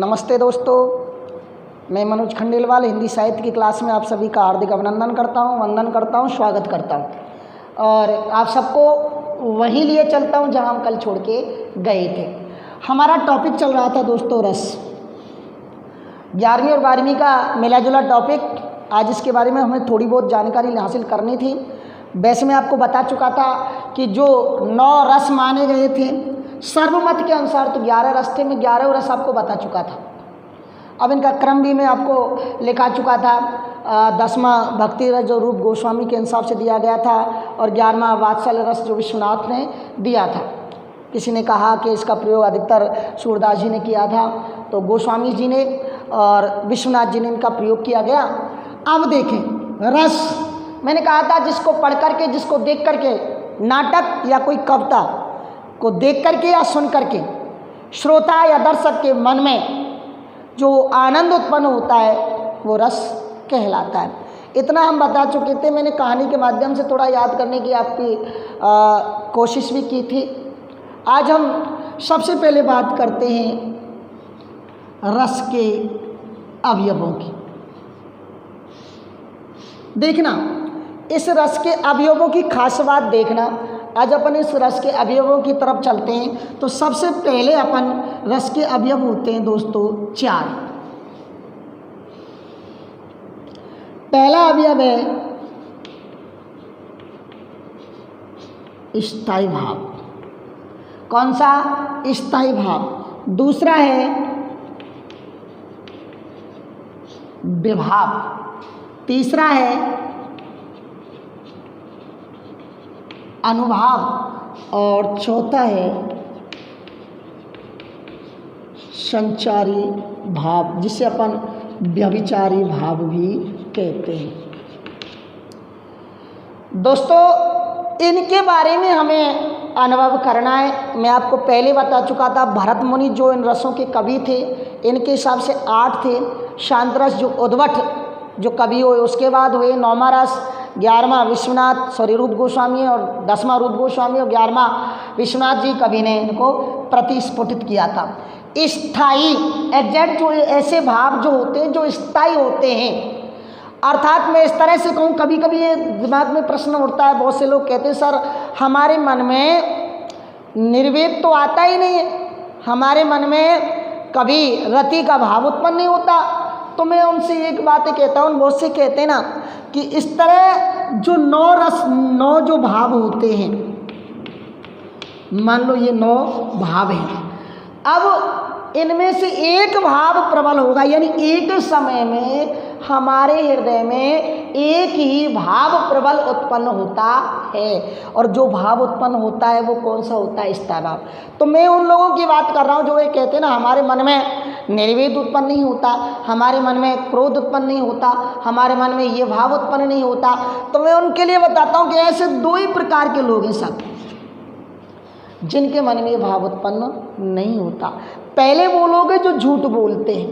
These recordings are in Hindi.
नमस्ते दोस्तों, मैं मनोज खंडेलवाल हिंदी साहित्य की क्लास में आप सभी का हार्दिक अभिनंदन करता हूं, वंदन करता हूं, स्वागत करता हूं और आप सबको वहीं लिए चलता हूं जहां हम कल छोड़ के गए थे। हमारा टॉपिक चल रहा था दोस्तों रस। 11वीं और 12वीं का मिला जुला टॉपिक। आज इसके बारे में हमें थोड़ी बहुत जानकारी हासिल करनी थी। वैसे मैं आपको बता चुका था कि जो 9 रस माने गए थे सर्वमत के अनुसार, तो 11 रस थे। मैं 11 रस आपको बता चुका था। अब इनका क्रम भी मैं आपको लिखा चुका था। 10वां भक्ति रस जो रूप गोस्वामी के हिसाब से दिया गया था और 11वां वात्सल्य रस जो विश्वनाथ ने दिया था। किसी ने कहा कि इसका प्रयोग अधिकतर सूरदास जी ने किया था, तो गोस्वामी जी ने और विश्वनाथ जी ने इनका प्रयोग किया गया। अब देखें रस, मैंने कहा था जिसको पढ़ करके, जिसको देख करके, नाटक या कोई कविता को देख करके या सुन करके श्रोता या दर्शक के मन में जो आनंद उत्पन्न होता है वो रस कहलाता है। इतना हम बता चुके थे। मैंने कहानी के माध्यम से थोड़ा याद करने की आपकी कोशिश भी की थी। आज हम सबसे पहले बात करते हैं रस के अवयवों की। देखना, इस रस के अवयवों की खास बात देखना। आज अपन इस रस के अवयवों की तरफ चलते हैं। तो सबसे पहले अपन रस के अवयव होते हैं दोस्तों 4। पहला अवयव है स्थायी भाव। कौन सा? स्थायी भाव। दूसरा है विभाव। तीसरा है अनुभाव और चौथा है संचारी भाव, जिसे अपन व्यभिचारी भाव भी कहते हैं। दोस्तों, इनके बारे में हमें अनुभव करना है। मैं आपको पहले बता चुका था, भरत मुनि जो इन रसों के कवि थे, इनके हिसाब से 8 थे। शांत रस जो उद्भट जो कवि हुए, उसके बाद हुए 9वां रस, 11वां विश्वनाथ रूप गोस्वामी और 10वां रूप गोस्वामी और 11वां विश्वनाथ जी कवि ने इनको प्रतिस्फुटित किया था। स्थायी एग्जैक्ट जो ऐसे भाव जो होते हैं जो स्थायी होते हैं, अर्थात मैं इस तरह से कहूँ, कभी कभी ये दिमाग में प्रश्न उठता है, बहुत से लोग कहते हैं सर हमारे मन में निर्वेद तो आता ही नहीं है, हमारे मन में कभी रति का भाव उत्पन्न नहीं होता। तो मैं उनसे एक बात कहता हूँ, बहुत से कहते हैं ना कि इस तरह जो 9 रस, 9 जो भाव होते हैं, मान लो ये 9 भाव हैं। अब इनमें से एक भाव प्रबल होगा, यानी एक समय में हमारे हृदय में एक ही भाव प्रबल उत्पन्न होता है। और जो भाव उत्पन्न होता है वो कौन सा होता है? स्थायी भाव। तो मैं उन लोगों की बात कर रहा हूँ जो ये कहते हैं ना हमारे मन में निर्वेद उत्पन्न नहीं होता, हमारे मन में क्रोध उत्पन्न नहीं होता, हमारे मन में ये भाव उत्पन्न नहीं होता। तो मैं उनके लिए बताता हूँ कि ऐसे 2 ही प्रकार के लोग हैं सब, जिनके मन में ये भाव उत्पन्न नहीं होता। पहले वो लोग हैं जो झूठ बोलते हैं,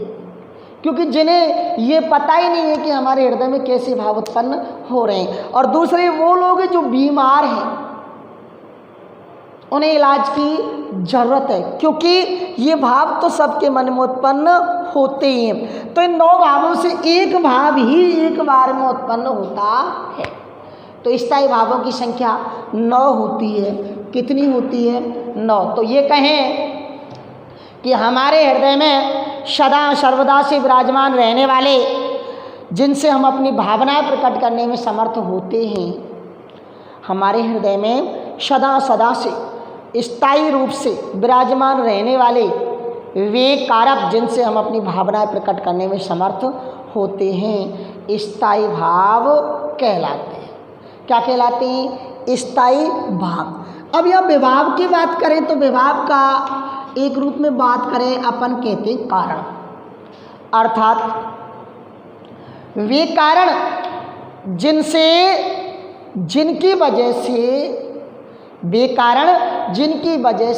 क्योंकि जिन्हें ये पता ही नहीं है कि हमारे हृदय में कैसे भाव उत्पन्न हो रहे हैं। और दूसरे वो लोग हैं जो बीमार हैं, उन्हें इलाज की जरूरत है, क्योंकि ये भाव तो सबके मन में उत्पन्न होते ही हैं। तो इन 9 भावों से एक भाव ही एक बार में उत्पन्न होता है। तो स्थायी भावों की संख्या 9 होती है। कितनी होती है? 9। तो ये कहें कि हमारे हृदय में सदा सर्वदा से विराजमान रहने वाले, जिनसे हम अपनी भावनाएं प्रकट करने में समर्थ होते हैं, हमारे हृदय में सदा सदा से स्थायी रूप से विराजमान रहने वाले वे कारक, जिनसे हम अपनी भावनाएं प्रकट करने में समर्थ होते हैं, स्थायी भाव कहलाते हैं। क्या कहलाते हैं? स्थायी भाव। अब यह विभाव की बात करें तो विभाव का एक रूप में बात करें अपन कहते हैं कारण, अर्थात वे कारण जिनसे, जिनकी वजह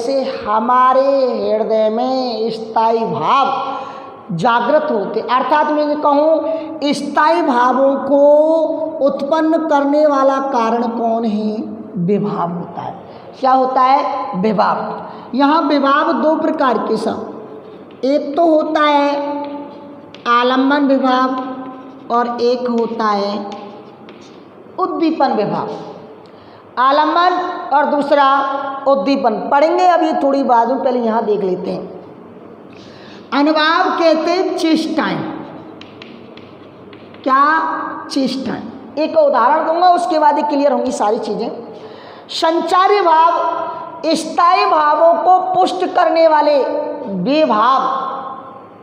से हमारे हृदय में स्थायी भाव जागृत होते। अर्थात मैं कहूँ स्थायी भावों को उत्पन्न करने वाला कारण कौन है? विभाव होता है। क्या होता है? विभाव। यहाँ विभाव 2 प्रकार के सब, एक तो होता है आलम्बन विभाव और एक होता है उद्दीपन विभाव। आलम्बन और दूसरा उद्दीपन पढ़ेंगे अभी थोड़ी बाद में, पहले यहाँ देख लेते हैं। अनुभाव कहते हैं चेष्टाएं। क्या? चेष्टाएं। एक उदाहरण दूंगा, उसके बाद ही क्लियर होंगी सारी चीजें। संचारी भाव स्थायी भावों को पुष्ट करने वाले वे भाव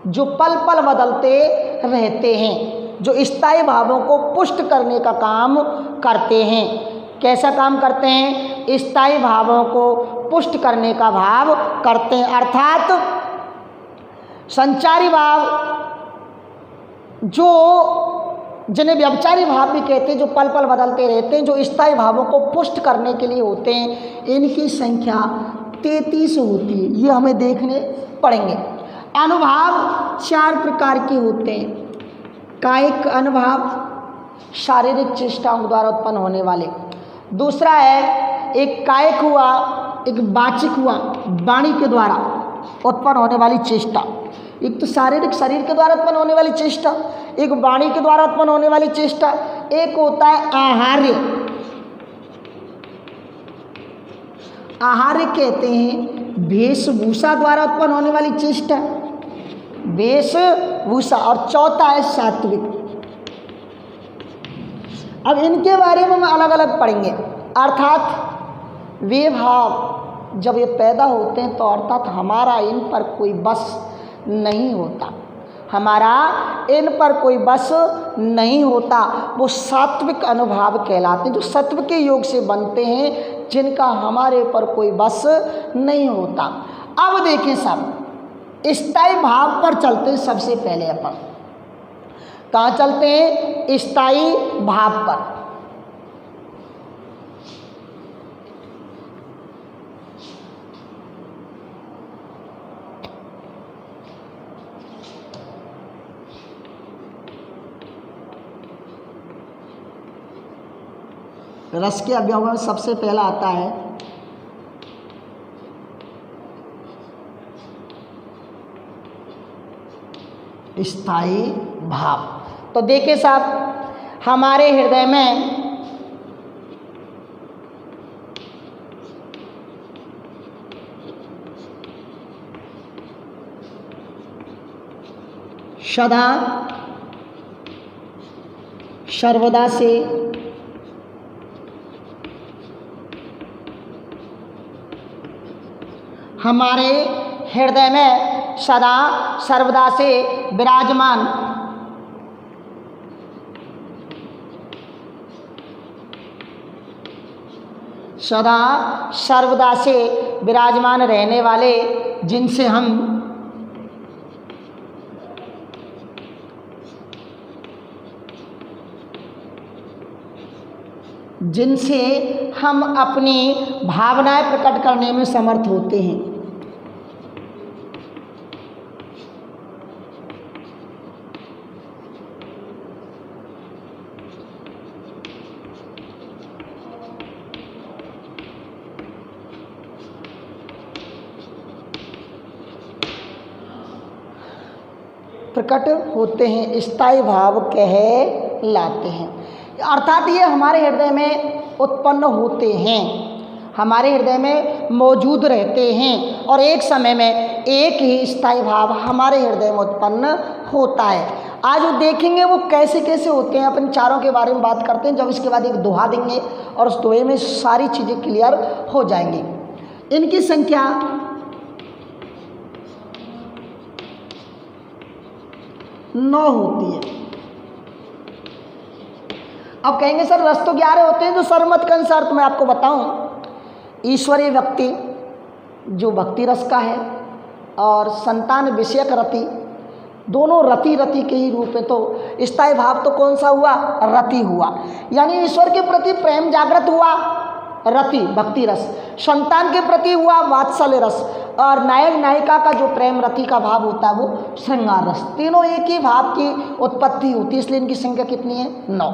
जो पल पल बदलते रहते हैं, जो स्थायी भावों को पुष्ट करने का काम करते हैं। कैसा काम करते हैं? स्थायी भावों को पुष्ट करने का भाव करते हैं। अर्थात संचारी भाव जो जिन्हें व्यभिचारी भाव भी कहते हैं, जो पल पल बदलते रहते हैं, जो स्थायी भावों को पुष्ट करने के लिए होते हैं, इनकी संख्या 33 होती है। ये हमें देखने पड़ेंगे। अनुभाव 4 प्रकार के होते हैं। कायिक अनुभाव शारीरिक चेष्टाओं द्वारा उत्पन्न होने वाले। दूसरा है एक कायिक हुआ, एक वाचिक हुआ, वाणी के द्वारा उत्पन्न होने वाली चेष्टा। एक तो शारीरिक शरीर के द्वारा उत्पन्न होने वाली चेष्टा, एक वाणी के द्वारा उत्पन्न होने वाली चेष्टा, एक होता है आहार्य। आहार्य कहते हैं वेशभूषा द्वारा उत्पन्न होने वाली चेष्टा, वेशभूषा। और चौथा है सात्विक। अब इनके बारे में हम अलग अलग पढ़ेंगे। अर्थात वे भाव जब ये पैदा होते हैं तो अर्थात हमारा इन पर कोई बस नहीं होता, हमारा इन पर कोई बस नहीं होता। वो सात्विक अनुभाव कहलाते हैं, जो सत्व के योग से बनते हैं, जिनका हमारे पर कोई बस नहीं होता। अब देखें सब स्थायी भाव पर चलते हैं। सबसे पहले अपन कहाँ चलते हैं? स्थायी भाव पर। रस के अवयव में सबसे पहला आता है स्थायी भाव। तो देखिए साहब, हमारे हृदय में सदा सर्वदा से हमारे हृदय में सदा सर्वदा से विराजमान सदा सर्वदा से विराजमान रहने वाले, जिनसे हम अपनी भावनाएं प्रकट करने में समर्थ होते हैं। प्रकट होते हैं, स्थायी भाव कहलाते हैं। अर्थात ये हमारे हृदय में उत्पन्न होते हैं, हमारे हृदय में मौजूद रहते हैं, और एक समय में एक ही स्थायी भाव हमारे हृदय में उत्पन्न होता है। आज वो देखेंगे वो कैसे कैसे होते हैं। अपन चारों के बारे में बात करते हैं, जब इसके बाद एक दोहा देंगे और उस दोहे में सारी चीज़ें क्लियर हो जाएंगी। इनकी संख्या 9 होती है। अब कहेंगे सर रस तो 11 होते हैं, जो सरमत के अनुसार। तो मैं आपको बताऊं, ईश्वरीय व्यक्ति जो भक्ति रस का है और संतान विषयक रति, दोनों रति रति के ही रूप में। तो स्थायी भाव तो कौन सा हुआ? रति हुआ, यानी ईश्वर के प्रति प्रेम जागृत हुआ, रति भक्ति रस। संतान के प्रति हुआ वात्सल्य रस, और नायक नायिका का जो प्रेम रति का भाव होता है वो श्रृंगार रस। तीनों एक ही भाव की उत्पत्ति होती है, इसलिए इनकी संख्या कितनी है? 9।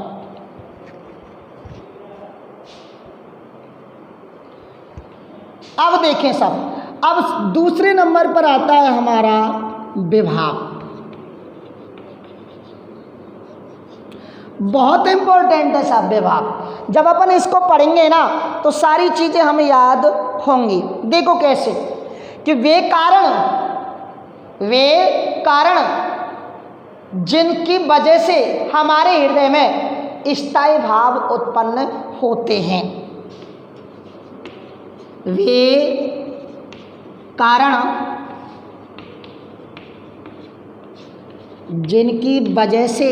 अब देखें सब, अब दूसरे नंबर पर आता है हमारा विभाव। बहुत इंपॉर्टेंट है साहब विभाव। जब अपन इसको पढ़ेंगे ना तो सारी चीज़ें हमें याद होंगी। देखो कैसे कि वे कारण जिनकी वजह से हमारे हृदय में स्थायी भाव उत्पन्न होते हैं। वे कारण जिनकी वजह से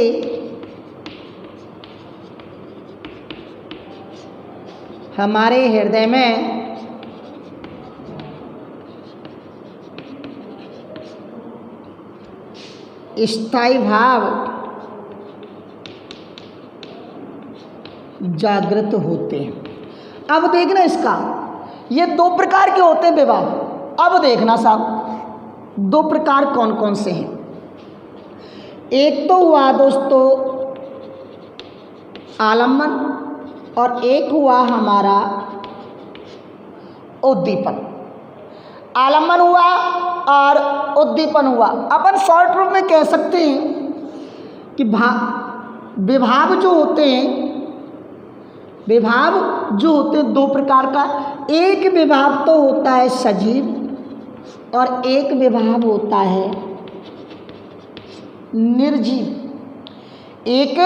हमारे हृदय में स्थायी भाव जागृत होते हैं। अब देखना इसका, ये दो प्रकार के होते हैं विभाव। अब देखना साहब दो प्रकार कौन कौन से हैं। एक तो हुआ दोस्तों आलम्बन और एक हुआ हमारा उद्दीपन। आलम्बन हुआ और उद्दीपन हुआ। अपन शॉर्ट रूप में कह सकते हैं कि विभाव जो होते हैं, विभाव जो होते हैं दो प्रकार का। एक विभाव तो होता है सजीव और एक विभाव होता है निर्जीव। एक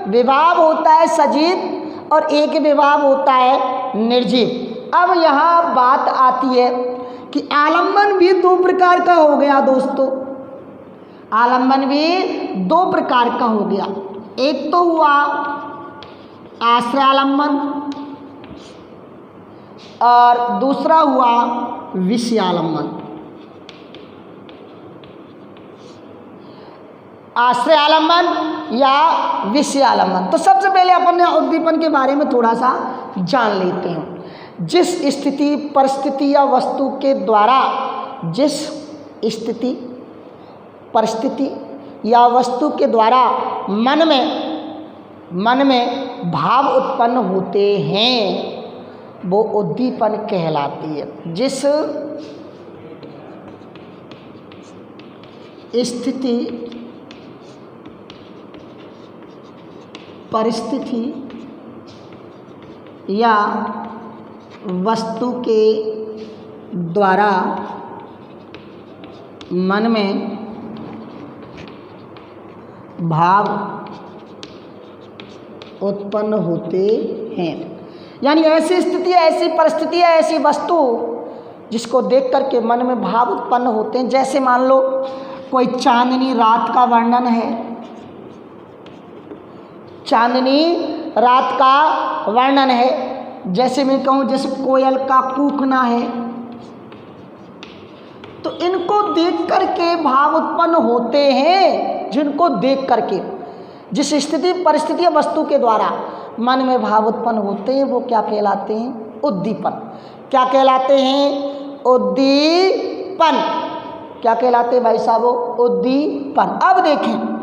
विभाव होता है सजीव और एक विभाव होता है निर्जीव। अब यहाँ बात आती है कि आलम्बन भी दो प्रकार का हो गया दोस्तों। आलम्बन भी दो प्रकार का हो गया। एक तो हुआ आश्रयालंबन और दूसरा हुआ विषयालंबन। आश्रयालंबन या विषयालंबन। तो सबसे पहले अपन उद्दीपन के बारे में थोड़ा सा जान लेते हैं। जिस स्थिति परिस्थिति या वस्तु के द्वारा, जिस स्थिति परिस्थिति या वस्तु के द्वारा मन में भाव उत्पन्न होते हैं वो उद्दीपन कहलाती है। जिस स्थिति परिस्थिति या वस्तु के द्वारा मन में भाव उत्पन्न होते हैं। यानी ऐसी स्थिति, ऐसी परिस्थिति, ऐसी वस्तु जिसको देख करके मन में भाव उत्पन्न होते हैं। जैसे मान लो कोई चांदनी रात का वर्णन है, चांदनी रात का वर्णन है। जैसे मैं कहूँ जैसे कोयल का कूकना है, तो इनको देख करके भाव उत्पन्न होते हैं। जिनको देख करके, जिस स्थिति परिस्थिति वस्तु के द्वारा मन में भाव उत्पन्न होते हैं वो क्या कहलाते हैं? उद्दीपन। क्या कहलाते हैं? उद्दीपन। क्या कहलाते हैं भाई साहब? उद्दीपन। अब देखें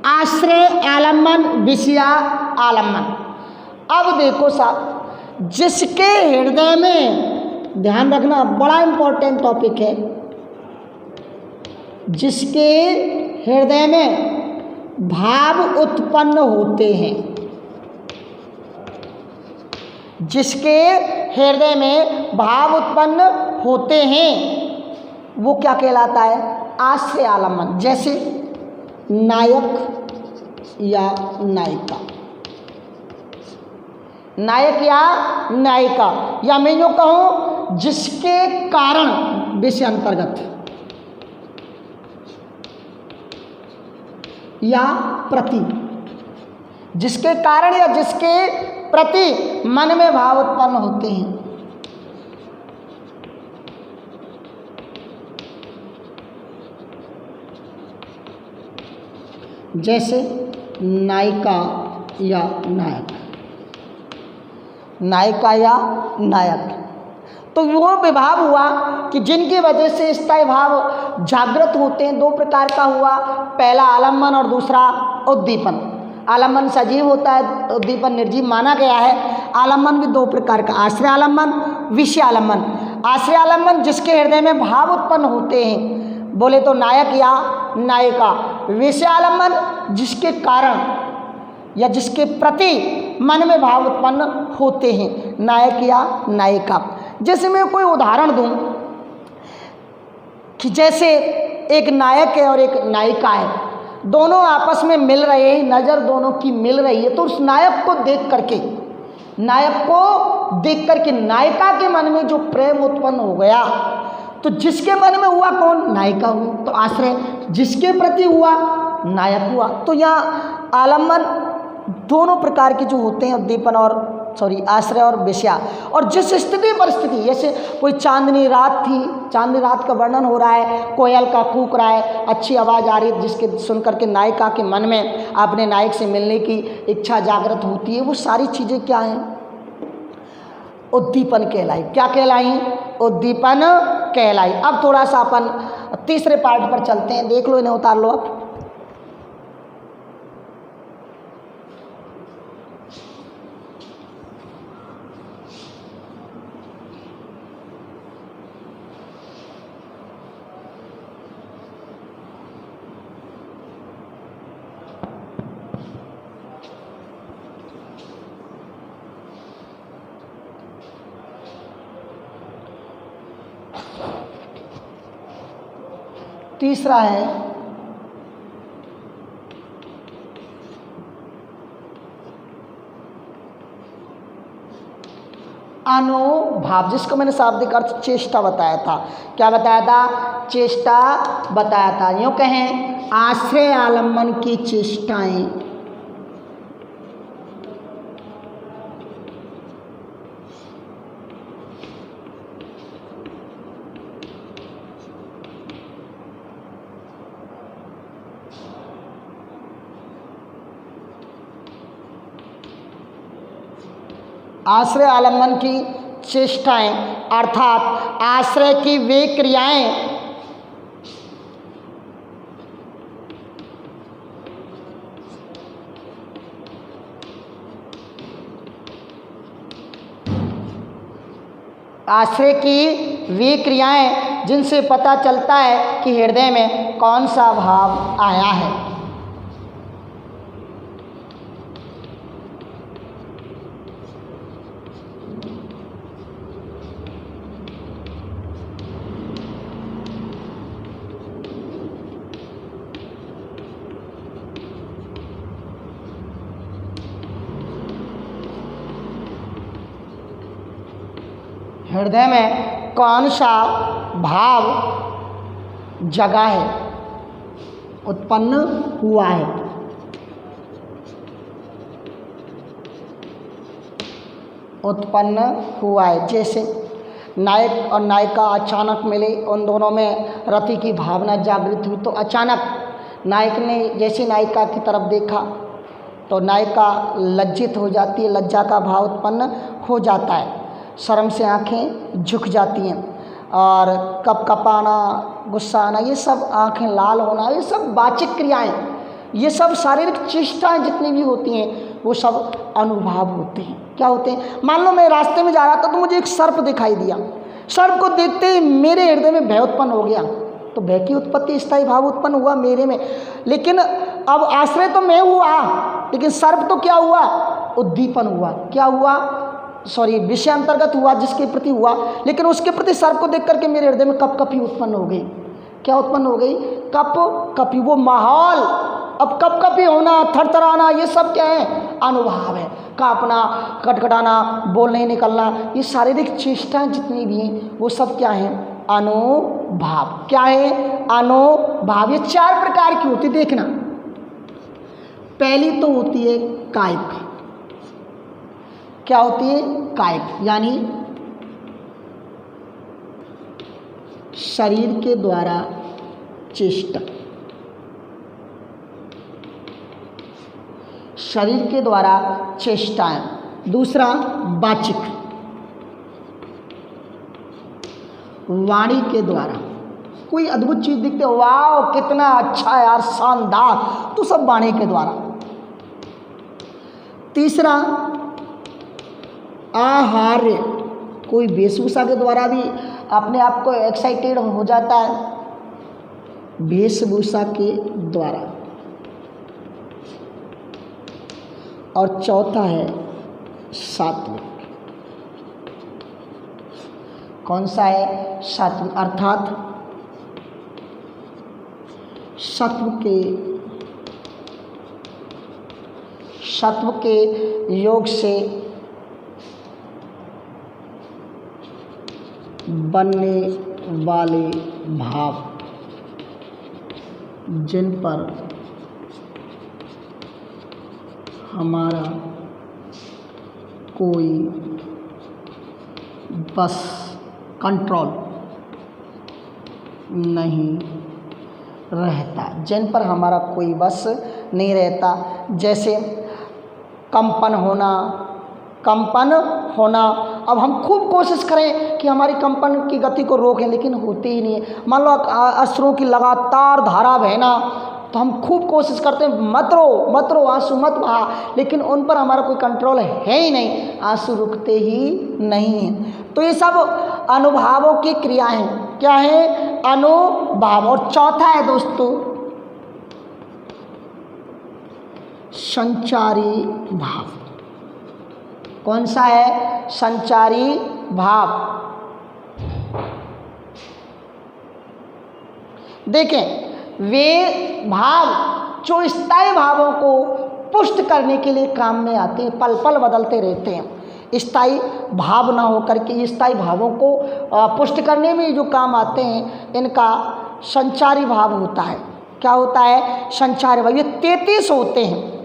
आश्रय आलम्बन, विषय आलम्बन। अब देखो साहब, जिसके हृदय में, ध्यान रखना बड़ा इंपॉर्टेंट टॉपिक है, जिसके हृदय में भाव उत्पन्न होते हैं, जिसके हृदय में भाव उत्पन्न होते हैं वो क्या कहलाता है? आश्रय आलम्बन। जैसे नायक या नायिका, नायक या नायिका, या मैं यूँ कहूँ जिसके कारण विषय अंतर्गत या प्रति, जिसके कारण या जिसके प्रति मन में भाव उत्पन्न होते हैं। जैसे नायिका या नायक, नायिका या नायक। तो वो विभाव हुआ कि जिनकी वजह से स्थायी भाव जागृत होते हैं। दो प्रकार का हुआ, पहला आलम्बन और दूसरा उद्दीपन। आलम्बन सजीव होता है, उद्दीपन निर्जीव माना गया है। आलम्बन भी दो प्रकार का, आश्रय आलम्बन, विषय आलम्बन। आश्रय आलम्बन जिसके हृदय में भाव उत्पन्न होते हैं बोले तो नायक या नायिका। विषयालंबन जिसके कारण या जिसके प्रति मन में भाव उत्पन्न होते हैं, नायक या नायिका। जैसे मैं कोई उदाहरण दूं कि जैसे एक नायक है और एक नायिका है, दोनों आपस में मिल रहे हैं, नज़र दोनों की मिल रही है, तो उस नायक को देख करके नायिका के मन में जो प्रेम उत्पन्न हो गया, तो जिसके मन में हुआ कौन? नायिका हुई। तो आश्रय जिसके प्रति हुआ नायक हुआ। तो यहाँ आलम्बन दोनों प्रकार के जो होते हैं, उद्दीपन और आश्रय और विषया। और जिस स्थिति परिस्थिति, जैसे कोई चांदनी रात थी, चांदनी रात का वर्णन हो रहा है, कोयल का कूक रहा है, अच्छी आवाज़ आ रही है, जिसके सुनकर के नायिका के मन में अपने नायक से मिलने की इच्छा जागृत होती है, वो सारी चीज़ें क्या हैं? उद्दीपन कहलाई। क्या कहलाई? उद्दीपन कहलाई। अब थोड़ा सा अपन तीसरे पार्ट पर चलते हैं, देख लो, इन्हें उतार लो आप। तीसरा है अनुभाव, जिसको मैंने शाब्दिक अर्थ चेष्टा बताया था। क्या बताया था? चेष्टा बताया था। यूँ कहें आश्रय आलम्बन की चेष्टाएं, आश्रय आलम्बन की चेष्टाएं अर्थात आश्रय की वे क्रियाएं आश्रय की वे क्रियाएं जिनसे पता चलता है कि हृदय में कौन सा भाव आया है। हृदय में कौन सा भाव जगा है, उत्पन्न हुआ है। उत्पन्न हुआ है। जैसे नायक और नायिका अचानक मिले, उन दोनों में रति की भावना जागृत हुई, तो अचानक नायक ने जैसे नायिका की तरफ देखा तो नायिका लज्जित हो जाती है, लज्जा का भाव उत्पन्न हो जाता है, शर्म से आंखें झुक जाती हैं, और कपकपाना, गुस्सा आना, ये सब, आंखें लाल होना, ये सब वाचिक क्रियाएं, ये सब शारीरिक चेष्टाएं जितनी भी होती हैं वो सब अनुभाव होते हैं। क्या होते हैं? मान लो मैं रास्ते में जा रहा था तो मुझे एक सर्प दिखाई दिया, सर्प को देखते ही मेरे हृदय में भय उत्पन्न हो गया, तो भय की उत्पत्ति स्थायी भाव उत्पन्न हुआ मेरे में। लेकिन अब आश्रय तो मैं हुआ, लेकिन सर्प तो क्या हुआ? उद्दीपन हुआ। क्या हुआ? विषय अंतर्गत हुआ, जिसके प्रति हुआ, लेकिन उसके प्रति सर्प को देख करके मेरे हृदय में कपकपी उत्पन्न हो गई। क्या उत्पन्न हो गई? कपकपी, वो माहौल। अब कपकपी होना, थरथराना, ये सब क्या है? अनुभाव है। कांपना, कटकटाना, बोल नहीं निकलना, ये शारीरिक चेष्टाएं जितनी भी हैं वो सब क्या है? अनुभाव। क्या है? अनुभाव। ये 4 प्रकार की होती, देखना। पहली तो होती है कायिक। क्या होती है? कायिक, यानी शरीर के द्वारा चेष्टा, शरीर के द्वारा चेष्टाएं। दूसरा वाचिक, वाणी के द्वारा कोई अद्भुत चीज दिखते, वाह कितना अच्छा है यार, शानदार, तो सब वाणी के द्वारा। तीसरा आहार्य, कोई वेशभूषा के द्वारा भी अपने आप को एक्साइटेड हो जाता है, वेशभूषा के द्वारा। और चौथा है सात्विक। कौन सा है? सात्विक, अर्थात सत्व के योग से बनने वाले भाव, जिन पर हमारा कोई बस, कंट्रोल नहीं रहता, जिन पर हमारा कोई बस नहीं रहता। जैसे कंपन होना। अब हम खूब कोशिश करें कि हमारी कंपन की गति को रोकें, लेकिन होती ही नहीं है। मान लो अश्रुओं की लगातार धारा बहना, तो हम खूब कोशिश करते हैं मत रो आंसू मत बहा, लेकिन उन पर हमारा कोई कंट्रोल है ही नहीं, आंसू रुकते ही नहीं हैं। तो ये सब अनुभावों की क्रिया हैं। क्या है? अनुभाव। और चौथा है दोस्तों संचारी भाव। कौन सा है? संचारी भाव। देखें, वे भाव जो स्थायी भावों को पुष्ट करने के लिए काम में आते हैं, पल पल बदलते रहते हैं। स्थायी भाव ना होकर के स्थायी भावों को पुष्ट करने में जो काम आते हैं, इनका संचारी भाव होता है। क्या होता है? संचारी भाव। ये 33 होते हैं।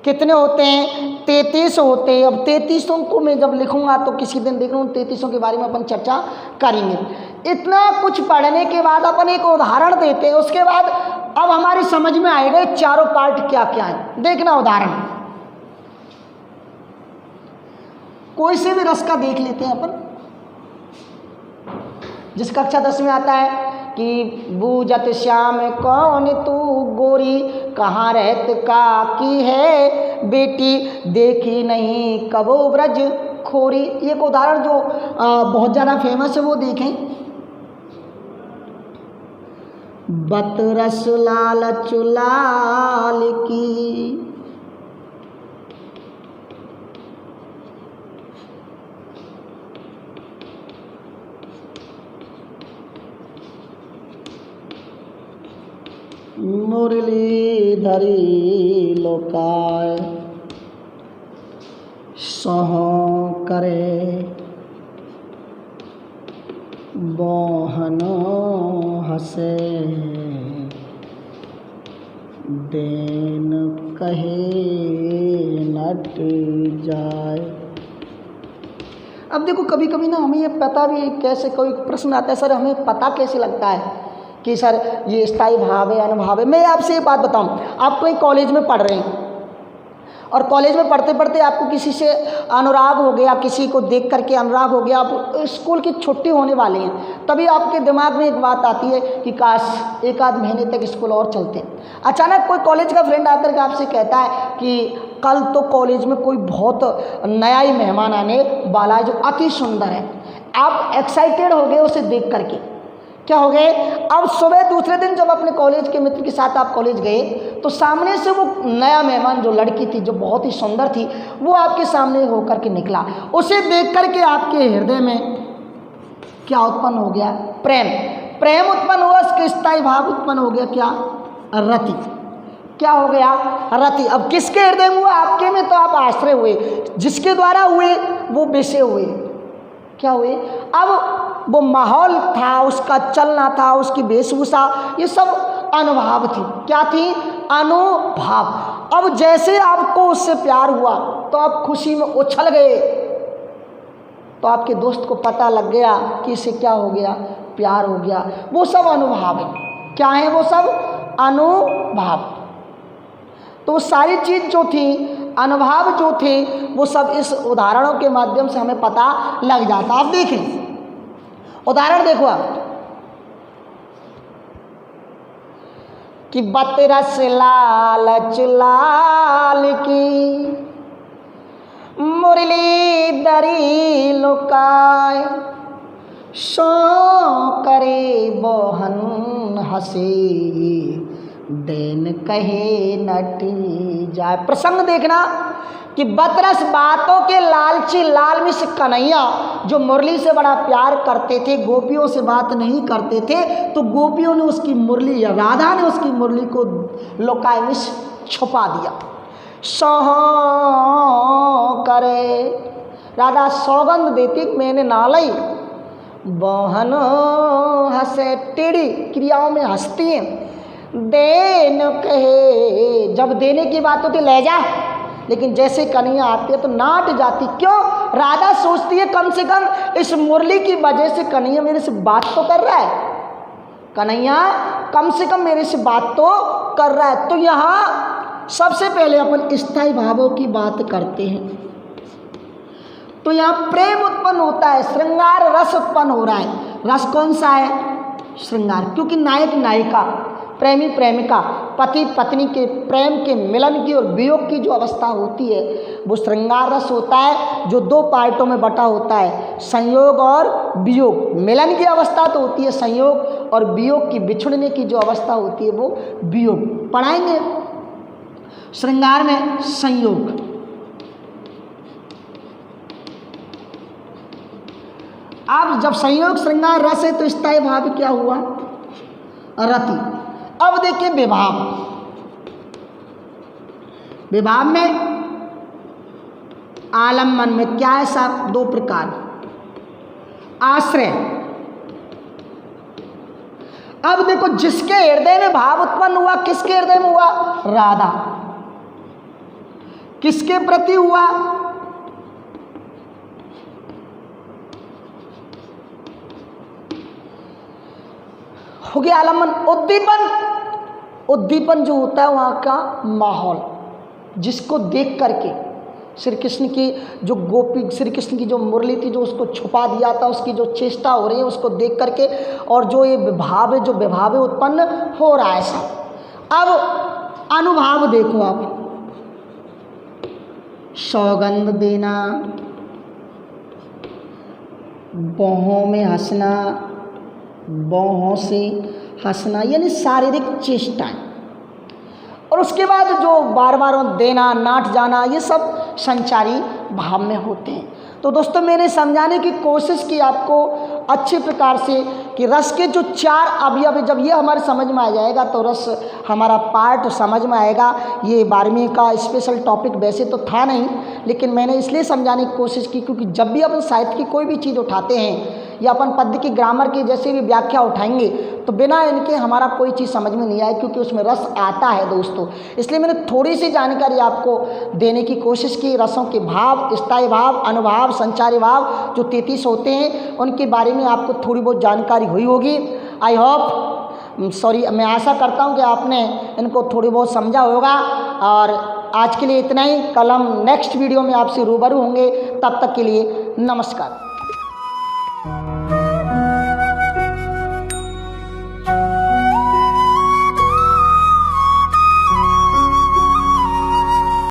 कितने होते हैं? 33 होते हैं। अब 33 को मैं जब लिखूंगा तो किसी दिन देख लूँ 33 के बारे में अपन चर्चा करेंगे। इतना कुछ पढ़ने के बाद अपन एक उदाहरण देते हैं, उसके बाद अब हमारी समझ में आएगा ये चारों पार्ट क्या क्या है। देखना उदाहरण, कोई से भी रस का देख लेते हैं अपन। जिस कक्षा 10 में आता है कि बूझत श्याम कौन तू गोरी, कहाँ रहत का की है बेटी, देखी नहीं कबो ब्रज खोरी। एक उदाहरण जो बहुत ज़्यादा फेमस है, वो देखें। बत रस लाल चुलाल की, मुरली धरी लोकाय, सोहो करे बोहनो हसे, देन कहे नट जाए। अब देखो, कभी कभी ना हमें ये पता भी, कैसे कोई प्रश्न आता है, सर हमें पता कैसे लगता है कि सर ये स्थायी भाव है अनुभाव है। मैं आपसे एक बात बताऊं, आप कोई कॉलेज में पढ़ रहे हैं और कॉलेज में पढ़ते पढ़ते आपको किसी से अनुराग हो गया, किसी को देख करके अनुराग हो गया, आप स्कूल की छुट्टी होने वाली है, तभी आपके दिमाग में एक बात आती है कि काश एक आध महीने तक स्कूल और चलते। अचानक कोई कॉलेज का फ्रेंड आकर के आपसे कहता है कि कल तो कॉलेज में कोई बहुत नया ही मेहमान आने वाला है जो अति सुंदर है। आप एक्साइटेड हो गए उसे देख करके। क्या हो गए? अब सुबह दूसरे दिन जब अपने कॉलेज के मित्र के साथ आप कॉलेज गए तो सामने से वो नया मेहमान जो लड़की थी, जो बहुत ही सुंदर थी, वो आपके सामने होकर के निकला। उसे देख करके आपके हृदय में क्या उत्पन्न हो गया? प्रेम उत्पन्न हुआ, उसके स्थायी भाव उत्पन्न हो गया। क्या? रति। क्या हो गया? रति। अब किसके हृदय में हुआ? आपके में तो आप आश्रय हुए, जिसके द्वारा हुए वो विषय हुए। क्या हुए? अब वो माहौल था, उसका चलना था, उसकी वेशभूषा, ये सब अनुभाव थी। क्या थी? अनुभाव। अब जैसे आपको उससे प्यार हुआ तो आप खुशी में उछल गए, तो आपके दोस्त को पता लग गया कि इसे क्या हो गया? प्यार हो गया। वो सब अनुभाव है। क्या है वो सब? अनुभाव। तो सारी चीज जो थी, अनुभाव जो थे, वो सब इस उदाहरणों के माध्यम से हमें पता लग जाता। आप देखें उदाहरण, देखो आप कि बत रस लाल चुलाल की, मुरली दरी लुकाय, सो करे बोहन हंसे देन कहे नटी जाए। प्रसंग देखना कि बतरस बातों के लालची लालमिश कन्हैया जो मुरली से बड़ा प्यार करते थे, गोपियों से बात नहीं करते थे, तो गोपियों ने उसकी मुरली या राधा ने उसकी मुरली को लोकाय में छुपा दिया। सह करे राधा सौगंध देती मैंने नालई बहन हंसे, टेढ़ी क्रियाओं में हंसती हैं। देन कहे जब देने की बात होती ले जा, लेकिन जैसे कन्हैया आती है तो नाट जाती। क्यों? राधा सोचती है कम से कम इस मुरली की वजह से कन्हैया मेरे से बात तो कर रहा है, कन्हैया कम से कम मेरे से बात तो कर रहा है। तो यहाँ सबसे पहले अपन स्थायी भावों की बात करते हैं। तो यहाँ प्रेम उत्पन्न होता है, श्रृंगार रस उत्पन्न हो रहा है। रस कौन सा है? श्रृंगार, क्योंकि नायक नायिका, प्रेमी प्रेमिका, पति पत्नी के प्रेम के मिलन की और वियोग की जो अवस्था होती है वो श्रृंगार रस होता है, जो दो पार्टों में बटा होता है, संयोग और वियोग। मिलन की अवस्था तो होती है संयोग, और वियोग की बिछुड़ने की जो अवस्था होती है वो वियोग। पढ़ाएंगे श्रृंगार में संयोग। अब जब संयोग श्रृंगार रस है तो स्थायी भाव क्या हुआ? रति। अब देखिए विभाव। विभाव में आलम्बन में क्या है साहब? दो प्रकार। आश्रय। अब देखो जिसके हृदय में भाव उत्पन्न हुआ, किसके हृदय में हुआ? राधा। किसके प्रति हुआ? हो गया आलम्बन। उद्दीपन। उद्दीपन जो होता है वहाँ का माहौल, जिसको देख करके श्री कृष्ण की जो गोपी, श्री कृष्ण की जो मुरली थी जो उसको छुपा दिया था, उसकी जो चेष्टा हो रही है उसको देख करके, और जो ये विभाव है, जो विभाव उत्पन्न हो रहा है सब। अब अनुभाव देखो आप। सौगंध देना, बाहों में हंसना, बाहों से हंसना, यानी शारीरिक चेष्टाएं, और उसके बाद जो बार बार देना, नाट जाना, ये सब संचारी भाव में होते हैं। तो दोस्तों मैंने समझाने की कोशिश की आपको अच्छे प्रकार से कि रस के जो चार अवयव, जब ये हमारे समझ में आ जाएगा तो रस हमारा पार्ट समझ में आएगा। ये 12वीं का स्पेशल टॉपिक वैसे तो था नहीं, लेकिन मैंने इसलिए समझाने की कोशिश की क्योंकि जब भी अपन साहित्य की कोई भी चीज़ उठाते हैं या अपन पद्य की ग्रामर की जैसे भी व्याख्या उठाएंगे तो बिना इनके हमारा कोई चीज़ समझ में नहीं आए, क्योंकि उसमें रस आता है दोस्तों। इसलिए मैंने थोड़ी सी जानकारी आपको देने की कोशिश की। रसों के भाव, स्थायी भाव, अनुभाव, संचारी भाव जो 33 होते हैं उनके बारे में आपको थोड़ी बहुत जानकारी हुई होगी। आई होप, सॉरी, मैं आशा करता हूँ कि आपने इनको थोड़ी बहुत समझा होगा। और आज के लिए इतना ही। कल हम नेक्स्ट वीडियो में आपसे रूबरू होंगे, तब तक के लिए नमस्कार।